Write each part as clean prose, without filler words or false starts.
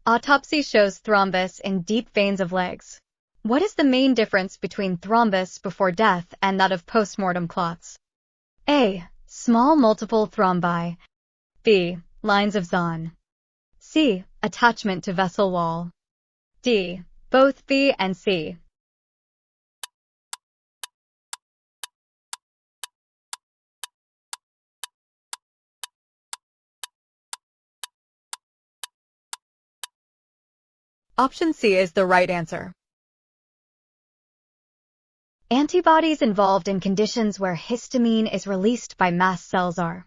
Autopsy shows thrombus in deep veins of legs. What is the main difference between thrombus before death and that of postmortem clots? A. Small multiple thrombi. B. Lines of Zahn. C. Attachment to vessel wall. D. Both B and C. Option C is the right answer. Antibodies involved in conditions where histamine is released by mast cells are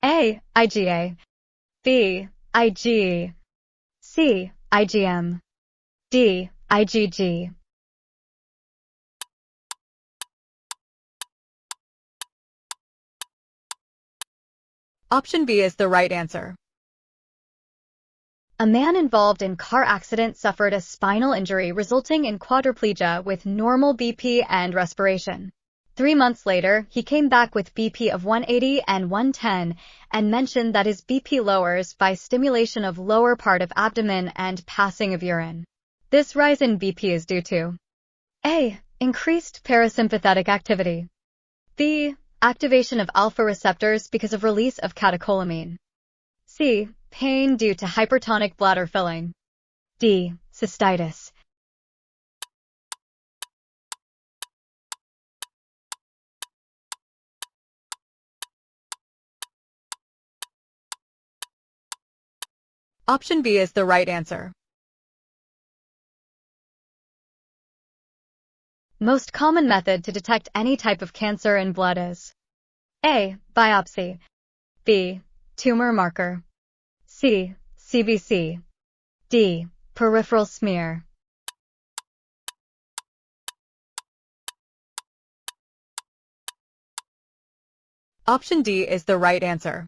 A. IgA. B. IgE. C. IgM. D. IgG. Option B is the right answer. A man involved in car accident suffered a spinal injury resulting in quadriplegia with normal BP and respiration. 3 months later, he came back with BP of 180 and 110 and mentioned that his BP lowers by stimulation of lower part of abdomen and passing of urine. This rise in BP is due to A. Increased parasympathetic activity. B. Activation of alpha receptors because of release of catecholamine. C. Pain due to hypertonic bladder filling. D. Cystitis. Option B is the right answer. Most common method to detect any type of cancer in blood is A. Biopsy. B. Tumor marker. C. CBC. D. Peripheral smear. Option D is the right answer.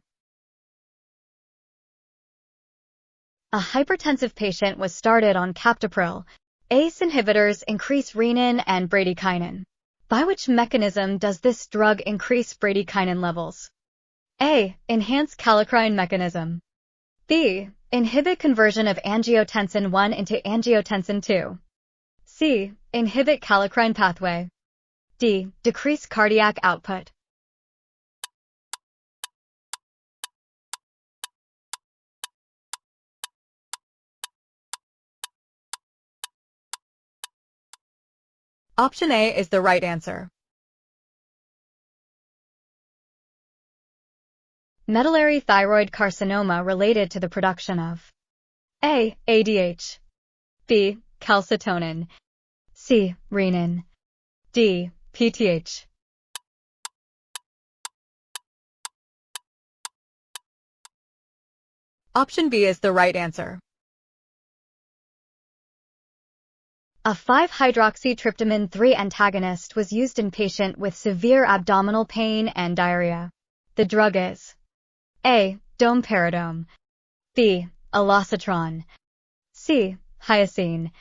A hypertensive patient was started on captopril. ACE inhibitors increase renin and bradykinin. By which mechanism does this drug increase bradykinin levels? A. Enhance kallikrein mechanism. B. Inhibit conversion of angiotensin 1 into angiotensin 2. C. Inhibit kallikrein pathway. D. Decrease cardiac output. Option A is the right answer. Medullary thyroid carcinoma related to the production of A. ADH. B. Calcitonin. C. Renin. D. PTH. Option B is the right answer. A 5-hydroxytryptamine 3 antagonist was used in patient with severe abdominal pain and diarrhea. The drug is A. Domperidone. B. Elocitron. C. Hyoscine.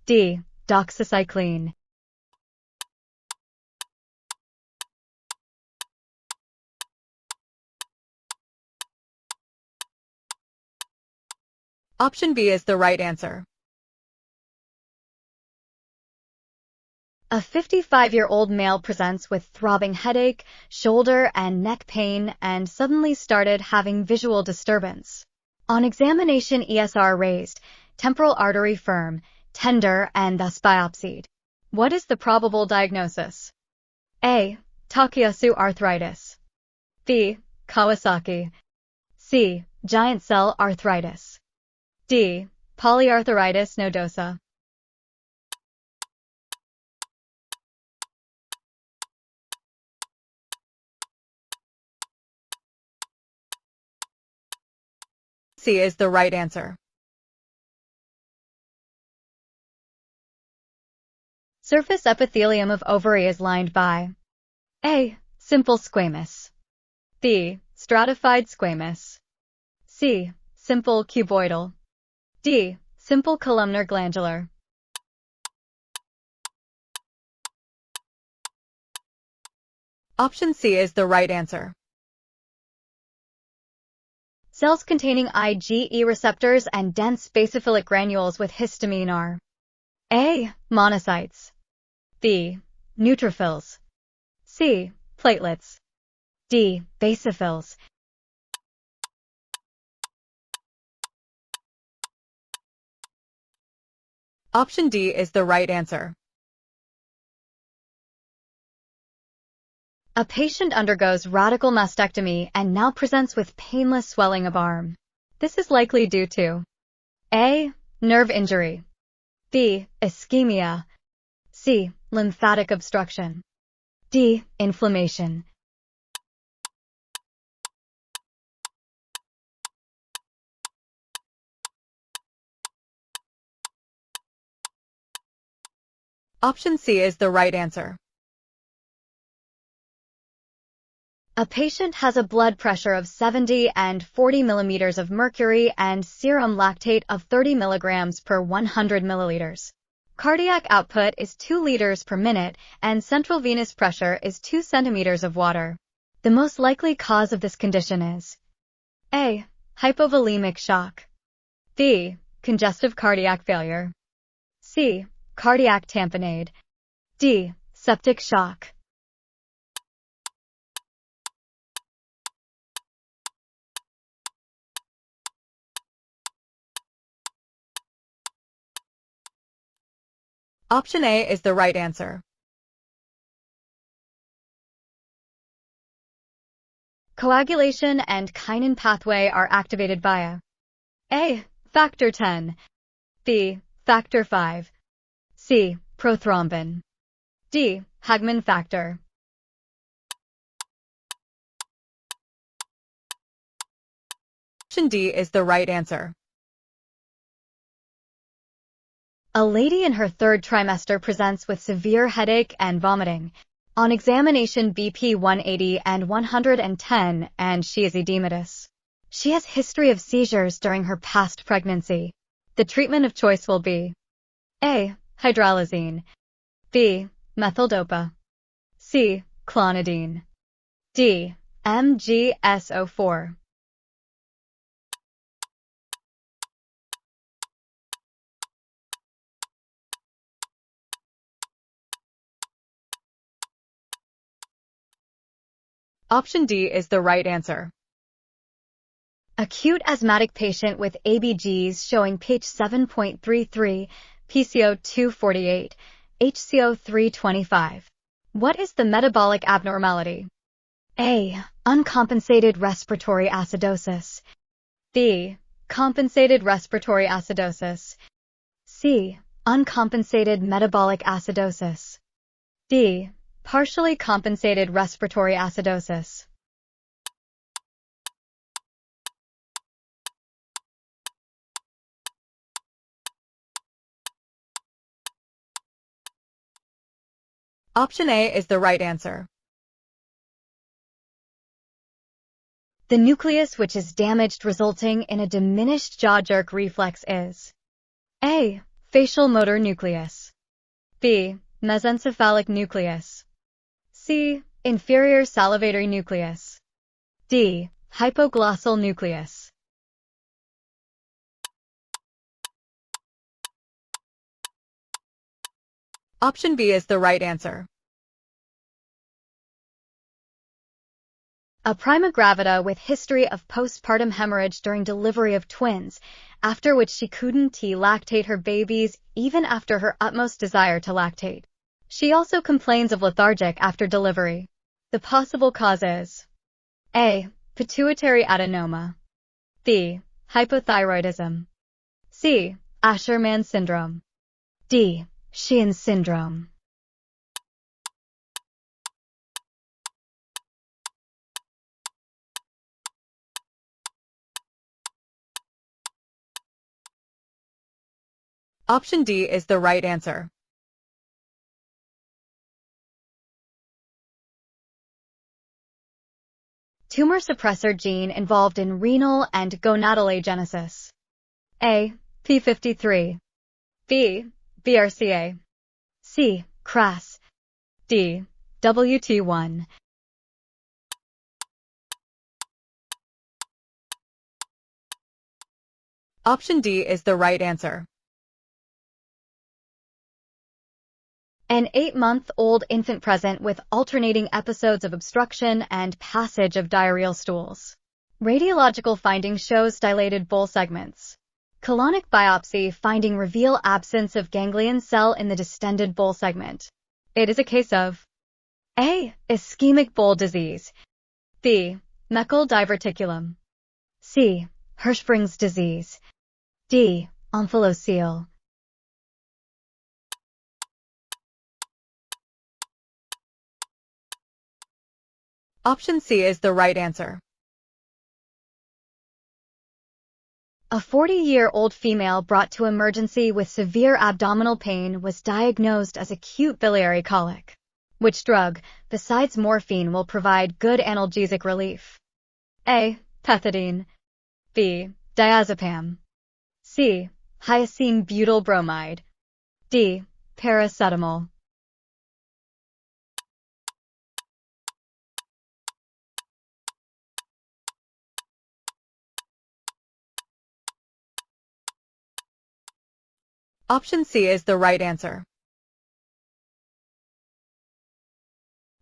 D. Doxycycline. Option B is the right answer. A 55-year-old male presents with throbbing headache, shoulder and neck pain, and suddenly started having visual disturbance. On examination, ESR raised, temporal artery firm, tender, and thus biopsied. What is the probable diagnosis? A. Takayasu arthritis. B. Kawasaki. C. Giant cell arthritis. D. Polyarthritis nodosa. C is the right answer. Surface epithelium of ovary is lined by A. Simple squamous. B. Stratified squamous. C. Simple cuboidal. D. Simple columnar glandular. Option C is the right answer. Cells containing IgE receptors and dense basophilic granules with histamine are A. Monocytes, B. Neutrophils, C. Platelets, D. Basophils. Option D is the right answer. A patient undergoes radical mastectomy and now presents with painless swelling of arm. This is likely due to A. Nerve injury, B. Ischemia, C. Lymphatic obstruction, D. Inflammation. Option C is the right answer. A patient has a blood pressure of 70 and 40 millimeters of mercury and serum lactate of 30 milligrams per 100 milliliters. Cardiac output is 2 liters per minute and central venous pressure is 2 centimeters of water. The most likely cause of this condition is A. Hypovolemic shock, B. Congestive cardiac failure, C. Cardiac tamponade, D. Septic shock. Option A is the right answer. Coagulation and kinin pathway are activated via A. Factor 10, B. Factor 5, C. Prothrombin, D. Hagman factor. Option D is the right answer. A lady in her third trimester presents with severe headache and vomiting. On examination BP 180 and 110 and she is edematous. She has history of seizures during her past pregnancy. The treatment of choice will be A. Hydralazine, B. Methyldopa, C. Clonidine, D. MGSO4. Option D is the right answer. Acute asthmatic patient with ABGs showing pH 7.33, PCO 248, HCO 325. What is the metabolic abnormality? A. Uncompensated respiratory acidosis, B. Compensated respiratory acidosis, C. Uncompensated metabolic acidosis, D. Partially compensated respiratory acidosis. Option A is the right answer. The nucleus which is damaged resulting in a diminished jaw jerk reflex is A. Facial motor nucleus, B. Mesencephalic nucleus, C. Inferior salivatory nucleus, D. Hypoglossal nucleus. Option B is the right answer. A prima gravida with history of postpartum hemorrhage during delivery of twins, after which she couldn't lactate her babies even after her utmost desire to lactate. She also complains of lethargic after delivery. The possible cause is A. Pituitary adenoma, B. Hypothyroidism, C. Asherman syndrome, D. Sheehan syndrome. Option D is the right answer. Tumor suppressor gene involved in renal and gonadalogenesis. A. P53, B. BRCA, C. CRAS, D. WT1. Option D is the right answer. An 8-month-old infant present with alternating episodes of obstruction and passage of diarrheal stools. Radiological finding shows dilated bull segments. Colonic biopsy finding reveal absence of ganglion cell in the distended bull segment. It is a case of A. Ischemic bull disease, B. Meckel diverticulum, C. Hirschsprung's disease, D. Omphaloceal. Option C is the right answer. A 40-year-old female brought to emergency with severe abdominal pain was diagnosed as acute biliary colic. Which drug, besides morphine, will provide good analgesic relief? A. Pethidine, B. Diazepam, C. Hyoscine butyl bromide, D. Paracetamol. Option C is the right answer.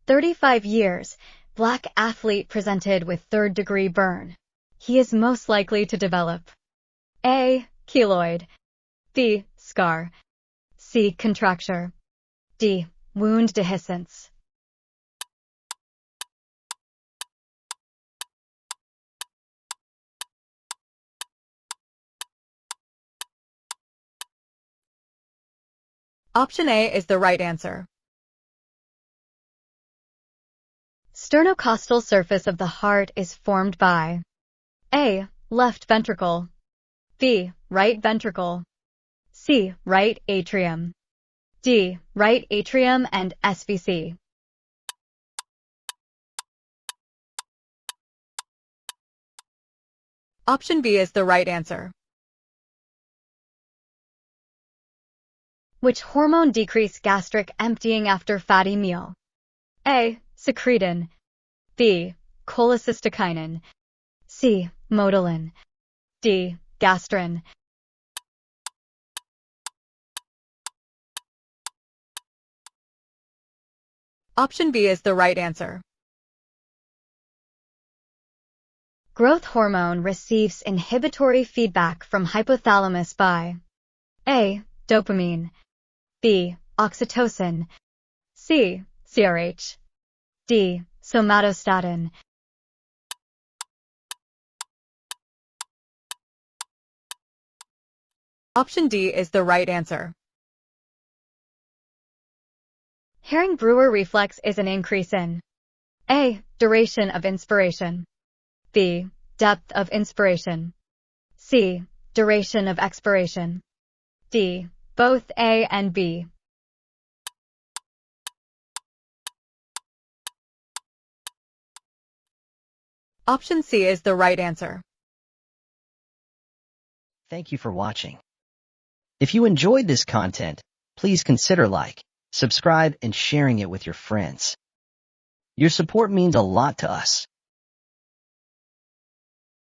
35 years, Black athlete presented with third-degree burn. He is most likely to develop A. Keloid, B. Scar, C. Contracture, D. Wound dehiscence. Option A is the right answer. Sternocostal surface of the heart is formed by A. Left ventricle, B. Right ventricle, C. Right atrium, D. Right atrium and SVC. Option B is the right answer. Which hormone decrease gastric emptying after fatty meal? A. Secretin, B. Cholecystokinin, C. Motilin, D. Gastrin. Option B is the right answer. Growth hormone receives inhibitory feedback from hypothalamus by A. Dopamine, B. Oxytocin, C. CRH, D. Somatostatin. Option D is the right answer. Herring-Brewer reflex is an increase in A. Duration of inspiration, B. Depth of inspiration, C. Duration of expiration, D. Both A and B. Option C is the right answer. Thank you for watching. If you enjoyed this content, please consider like, subscribe, and sharing it with your friends. Your support means a lot to us.